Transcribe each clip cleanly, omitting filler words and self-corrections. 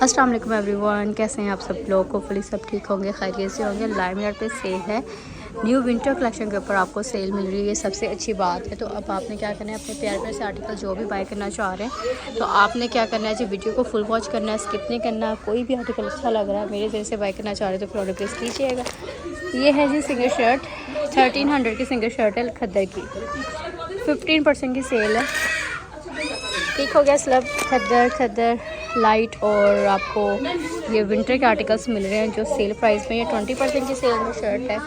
अस्सलाम वालेकुम एवरीवन, कैसे हैं आप सब लोग। होपफुली सब ठीक होंगे, खैरियत से होंगे। लाइमलाइट पे सेल है, न्यू विंटर कलेक्शन के ऊपर आपको सेल मिल रही है, सबसे अच्छी बात है। तो अब आपने क्या करना है, अपने प्यारे प्यारे से आर्टिकल जो भी बाय करना चाह रहे हैं तो आपने क्या करना है जी, वीडियो को फुल वॉच करना है, स्किप नहीं करना। कोई भी आर्टिकल अच्छा लग रहा है, मेरे जरिए से बाय करना चाह रहे हैं तो फिर ऑर्डर प्लेस कीजिएगा। ये है जी सिंगल शर्ट, 1300 की सिंगल शर्ट है खद्दर की, 15% की सेल है। ठीक हो गया, स्लब खद्दर लाइट। और आपको ये विंटर के आर्टिकल्स मिल रहे हैं जो सेल प्राइस में। ये 20% की सेल में शर्ट है,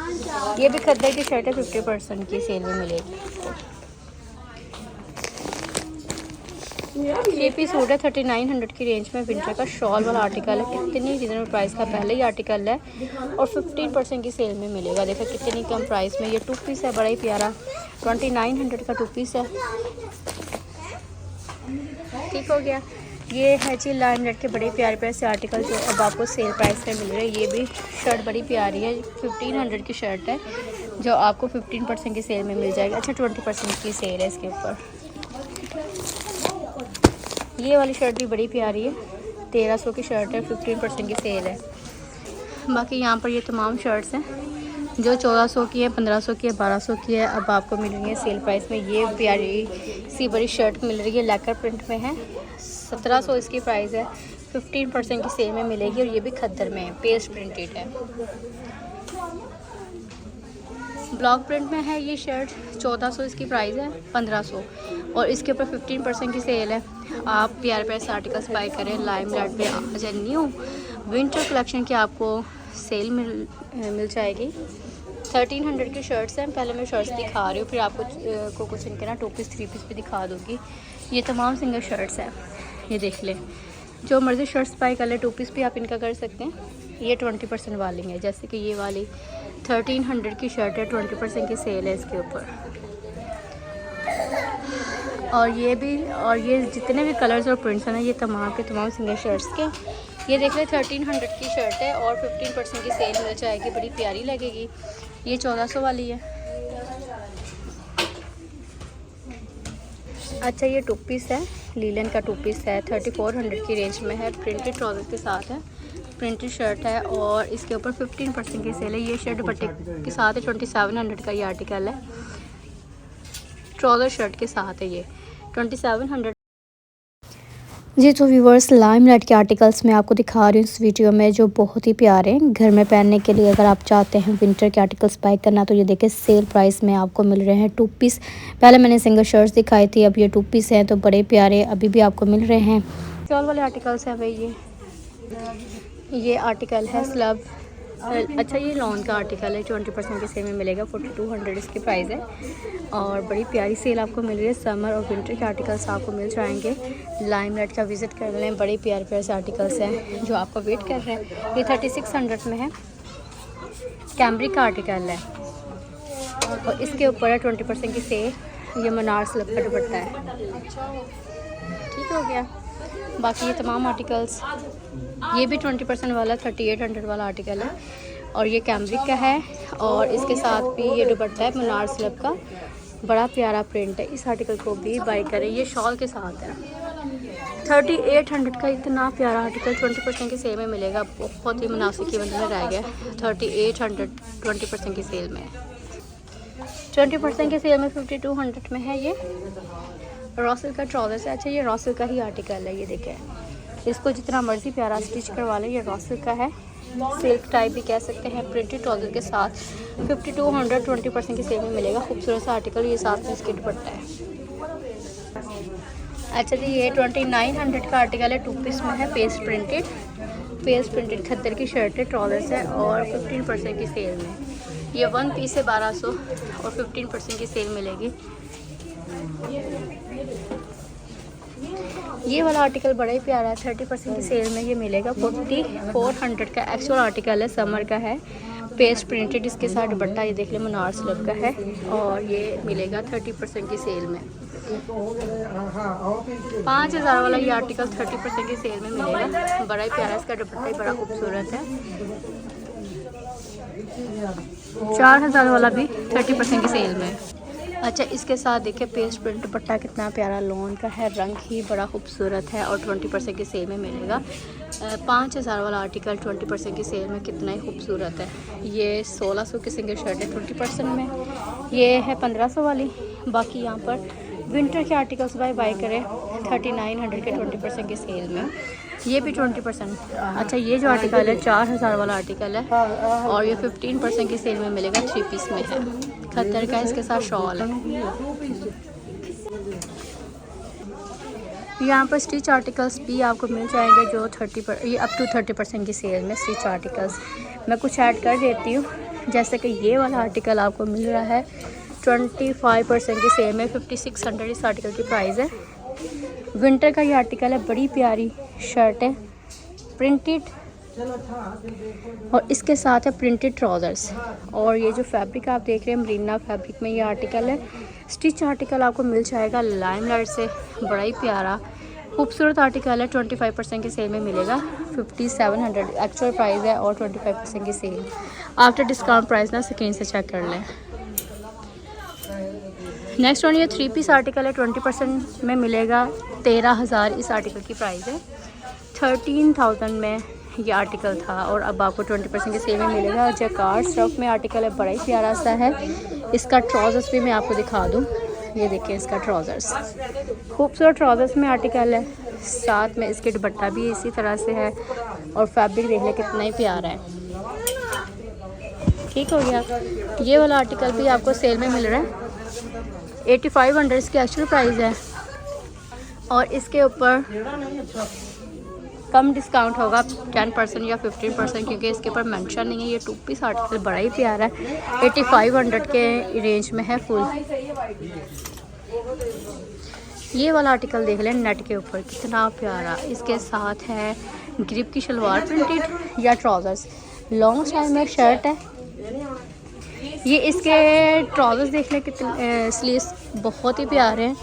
ये भी खद्दर की शर्ट है, 50% की सेल में मिलेगी। 3 पीस सूट है, 3900 की रेंज में। विंटर का शॉल वाला आर्टिकल है, कितनी रीजनेबल प्राइस का पहले ही आर्टिकल है और 15% की सेल में मिलेगा। देखो कितनी कम प्राइस में। ये 2 पीस है, बड़ा ही प्यारा, 2900 का 2 पीस है। ठीक हो गया। ये है जी लाइमलाइट के बड़े प्यारे प्यारे से आर्टिकल जो अब आपको सेल प्राइस में मिल रहे हैं। ये भी शर्ट बड़ी प्यारी है, 1500 की शर्ट है जो आपको 15% की सेल में मिल जाएगी। अच्छा 20% की सेल है इसके ऊपर। ये वाली शर्ट भी बड़ी प्यारी है, 1300 की शर्ट है, 15% की सेल है। बाकी यहाँ पर ये तमाम शर्ट्स हैं जो 1400 की है, 1500 की है, 1200 की है, अब आपको मिल रही है सेल प्राइस में। ये प्यारी सी बड़ी शर्ट मिल रही है, लैकर प्रिंट में है, 1700 इसकी प्राइस है, 15% की सेल में मिलेगी। और ये भी खद्दर में है, पेस्ट प्रिंटेड है, ब्लॉक प्रिंट में है। ये शर्ट 1400 इसकी प्राइस है, 1500 और इसके ऊपर 15% की सेल है। आप प्यारे प्यारे से आर्टिकल्स बाय करें लाइमलाइट पे। अच्छा न्यू विंटर कलेक्शन की आपको सेल मिल जाएगी। 1300 की शर्ट्स हैं। पहले मैं शर्ट्स दिखा रही हूँ, फिर आपको कुछ इनके ना 2 पीस 3 पीस भी दिखा दूँगी। ये तमाम सिंगल शर्ट्स हैं, ये देख लें, जो मर्ज़ी शर्ट्स बाय कर ले। 2 पीस भी आप इनका कर सकते हैं। ये 20% वाली है, जैसे कि ये वाली 1300 की शर्ट है, 20% की सेल है इसके ऊपर। और ये भी, और ये जितने भी कलर्स और प्रिंट्स हैं ना, ये तमाम के तमाम सिंगल शर्ट्स के। ये देख ले 1300 की शर्ट है और 15% की सेल मिल जाएगी, बड़ी प्यारी लगेगी। ये 1400 वाली है। अच्छा ये 2 पीस है, लीलन का 2 पीस है, 3400 की रेंज में है, प्रिंटेड ट्राउज़र के साथ है, प्रिंटेड शर्ट है और इसके ऊपर 15% की सेल है। ये शर्ट दुपट्टे के साथ है, 2700 का ये आर्टिकल है, ट्राउज़र शर्ट के साथ है, ये 2700। जी तो व्यूवर्स, लाइमलाइट के आर्टिकल्स मैं आपको दिखा रही हूँ इस वीडियो में, जो बहुत ही प्यारे हैं घर में पहनने के लिए। अगर आप चाहते हैं विंटर के आर्टिकल्स बाय करना तो ये देखिए सेल प्राइस में आपको मिल रहे हैं 2 पीस। पहले मैंने सिंगल शर्ट्स दिखाई थी, अब ये 2 पीस हैं, तो बड़े प्यारे अभी भी आपको मिल रहे हैं। शॉल वाले आर्टिकल्स हैं भाई। ये आर्टिकल है स्लब। अच्छा ये लॉन का आर्टिकल है, 20% के सेल में मिलेगा, 4200 इसकी प्राइस है और बड़ी प्यारी सेल आपको मिल रही है। समर और विंटर के आर्टिकल्स आपको मिल जाएंगे। लाइमलाइट का विज़िट कर लें, बड़े प्यारे प्यारे से आर्टिकल्स हैं जो आपको वेट कर रहे हैं। ये 3600 में है, कैमरिक का आर्टिकल है और इसके ऊपर है 20% की सेल। ये मनार स्लब का दुपट्टा है। ठीक हो गया। बाकी ये तमाम आर्टिकल्स, ये भी 20% वाला 3800 वाला आर्टिकल है और ये कैमरिक का है और इसके साथ भी ये दुपट्टा है मनार स्लब का, बड़ा प्यारा प्रिंट है। इस आर्टिकल को भी बाय करें, ये शॉल के साथ है, 3800 का इतना प्यारा आर्टिकल 20% की सेल में मिलेगा। बहुत ही मुनासिब कीमत में रह गया, 3800 20% की सेल में। 20% की सेल में 5200 में है। ये रॉसल का ट्राउज़र है। अच्छा ये रॉसल का ही आर्टिकल है, ये देखें, इसको जितना मर्जी प्यारा स्टिच करवा लें। ये रॉसल का है, सिल्क टाइप भी कह सकते हैं, प्रिंटेड ट्राउज़र के साथ 5200 20% की सेल में मिलेगा। खूबसूरत सा आर्टिकल, ये साथ में इसके दुपट्टा है। अच्छा जी ये 2900 का आर्टिकल है, 2 पीस में है, पेस्ट प्रिंटेड खद्दर की शर्ट है, ट्राउज़र्स है और 15% की सेल में। ये 1 पीस है, 1200 और 15% की सेल मिलेगी। ये वाला आर्टिकल बड़ा ही प्यारा है, 30% की सेल में ये मिलेगा, 4400 का एक्चुअल आर्टिकल है, समर का है, पेस्ट प्रिंटेड, इसके साथ दुपट्टा ये देख लें मनार स्लब का है और ये मिलेगा 30% की सेल में। 5000 वाला ये आर्टिकल 30% की सेल में मिलेगा, बड़ा ही प्यारा, इसका दुपट्टा ही बड़ा खूबसूरत है। 4000 वाला भी 30% की सेल में। अच्छा, इसके साथ देखिए पेस्ट प्रिंट दुपट्टा कितना प्यारा लॉन का है, रंग ही बड़ा खूबसूरत है और 20% की सेल में मिलेगा। 5000 वाला आर्टिकल 20% की सेल में कितना ही खूबसूरत है। ये 1600 की सिंगल शर्ट है 20% में, ये है 1500 वाली। बाकी यहाँ पर विंटर के आर्टिकल्स बाय करें 3900 के 20% की सेल में, ये भी 20%। अच्छा, ये जो आर्टिकल है 4000 वाला आर्टिकल है और ये 15% की सेल में मिलेगा, 3 पीस में है, खद्दर का, इसके साथ शॉल है। यहाँ पर स्टिच आर्टिकल्स भी आपको मिल जाएंगे जो ये अप टू 30% की सेल में स्टिच आर्टिकल्स। मैं कुछ ऐड कर देती हूँ, जैसे कि ये वाला आर्टिकल आपको मिल रहा है 25% की सेल में, 5600 इस आर्टिकल की प्राइस है। विंटर का ये आर्टिकल है, बड़ी प्यारी शर्ट है प्रिंटेड और इसके साथ है प्रिंटेड ट्राउज़र्स। और ये जो फैब्रिक आप देख रहे हैं मरीना फैब्रिक में ये आर्टिकल है। स्टिच आर्टिकल आपको मिल जाएगा लाइमलाइट से, बड़ा ही प्यारा खूबसूरत आर्टिकल है। 25% की सेल में मिलेगा, 5700 एक्चुअल प्राइस है और 25% की सेल आफ्टर डिस्काउंट प्राइस ना स्क्रीन से चेक कर लें। नेक्स्ट वन ये 3 पीस आर्टिकल है, 20% में मिलेगा, 13000 इस आर्टिकल की प्राइस है। 13000 में ये आर्टिकल था और अब आपको 20% की सेल में मिलेगा। जैकार्ड स्टफ में आर्टिकल है, बड़ा ही प्यारा सा है। इसका ट्राउज़र्स भी मैं आपको दिखा दूँ, ये देखिए इसका ट्राउज़र्स, खूबसूरत ट्राउज़र्स में आर्टिकल है, साथ में इसके दुपट्टा भी इसी तरह से है और फैब्रिक देख लें कितना ही प्यारा है। ठीक हो गया। ये वाला आर्टिकल भी आपको सेल में मिल रहा है, 8500 इसकी एक्चुअल प्राइस है और इसके ऊपर कम डिस्काउंट होगा 10% या 15%, क्योंकि इसके ऊपर मेंशन नहीं है। ये 2 पीस आर्टिकल बड़ा ही प्यारा है, 8500 के रेंज में है फुल। ये वाला आर्टिकल देख लें नेट के ऊपर कितना प्यारा, इसके साथ है ग्रिप की शलवार प्रिंटेड या ट्राउज़र्स, लॉन्ग स्टाइल में शर्ट है। ये इसके ट्राउज़र्स देख लें कितने, स्लीव्स बहुत ही प्यारे हैं,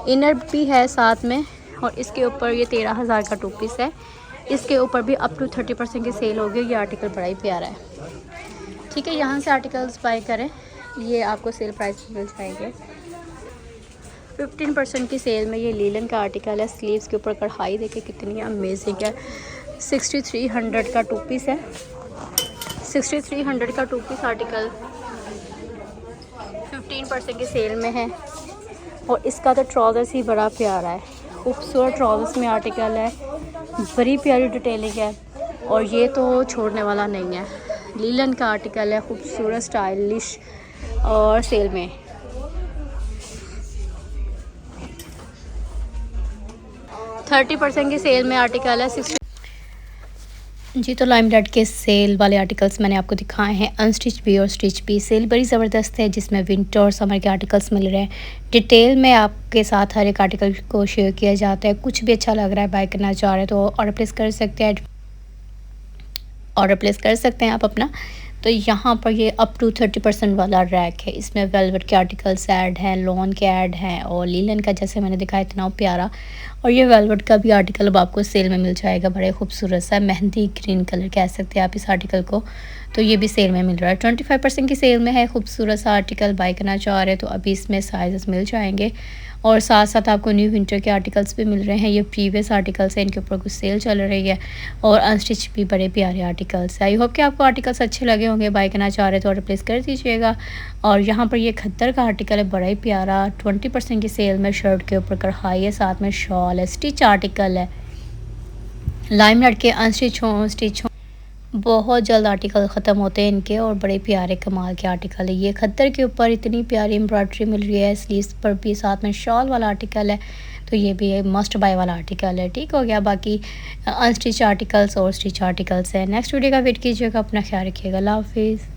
इनर भी है साथ में और इसके ऊपर ये 13000 का 2 पीस है। इसके ऊपर भी अप टू 30% की सेल होगी। ये आर्टिकल बड़ा ही प्यारा है। ठीक है, यहाँ से आर्टिकल्स बाय करें, ये आपको सेल प्राइस मिल जाएंगे। 15% की सेल में ये लीलन का आर्टिकल है, स्लीव्स के ऊपर कढ़ाई देखिए कितनी अमेजिंग है। 6300 का 2 पीस है, 6300 का 2 पीस आर्टिकल 15% की सेल में है और इसका तो ट्राउज़र्स ही बड़ा प्यारा है, खूबसूरत ट्राउज़र्स में आर्टिकल है, बड़ी प्यारी डिटेलिंग है और ये तो छोड़ने वाला नहीं है। लीलन का आर्टिकल है, खूबसूरत स्टाइलिश और सेल में। थर्टी 30% की सेल में आर्टिकल है 60। जी, तो लाइमलाइट के सेल वाले आर्टिकल्स मैंने आपको दिखाए हैं, अनस्टिच भी और स्टिच भी। सेल बड़ी ज़बरदस्त है जिसमें विंटर और समर के आर्टिकल्स मिल रहे हैं। डिटेल में आपके साथ हर एक आर्टिकल को शेयर किया जाता है। कुछ भी अच्छा लग रहा है, बाय करना चाह रहे हैं तो ऑर्डर प्लेस कर सकते हैं आप अपना। तो यहाँ पर ये अप टू 30% वाला रैक है, इसमें वेलवेट के आर्टिकल्स ऐड हैं, लॉन के ऐड हैं और लीलन का जैसे मैंने दिखाया इतना प्यारा। और ये वेलवेट का भी आर्टिकल अब आपको सेल में मिल जाएगा, बड़े खूबसूरत सा मेहंदी ग्रीन कलर कह सकते हैं आप इस आर्टिकल को। तो ये भी सेल में मिल रहा है, 25% की सेल में है। खूबसूरत सा आर्टिकल बाय करना चाह रहे हैं तो अभी इसमें साइज़ मिल जाएंगे और साथ साथ आपको न्यू विंटर के आर्टिकल्स भी मिल रहे हैं। ये प्रीवियस आर्टिकल्स हैं, इनके ऊपर कुछ सेल चल रही है और अनस्टिच भी बड़े प्यारे आर्टिकल्स है। आई होप कि आपको आर्टिकल्स अच्छे लगे होंगे, बाय करना चाह रहे तो ऑर्डर प्लेस कर दीजिएगा। और यहाँ पर ये खद्दर का आर्टिकल है, बड़ा ही प्यारा, 20% की सेल में, शर्ट के ऊपर कढ़ाई है, साथ में शॉल है, स्टिच आर्टिकल है। लाइमलाइट के अनस्टिच हों स्टिच हों, बहुत जल्द आर्टिकल ख़त्म होते हैं इनके और बड़े प्यारे कमाल के आर्टिकल है। ये खद्दर के ऊपर इतनी प्यारी एम्ब्रॉयडरी मिल रही है, स्लीव्स पर भी साथ में शॉल वाला आर्टिकल है, तो ये भी मस्ट बाय वाला आर्टिकल है। ठीक हो गया, बाकी अनस्टिच आर्टिकल्स और स्टिच आर्टिकल्स है। नेक्स्ट वीडियो का वेट कीजिएगा, अपना ख्याल रखिएगा, अल्लाह हाफिज़।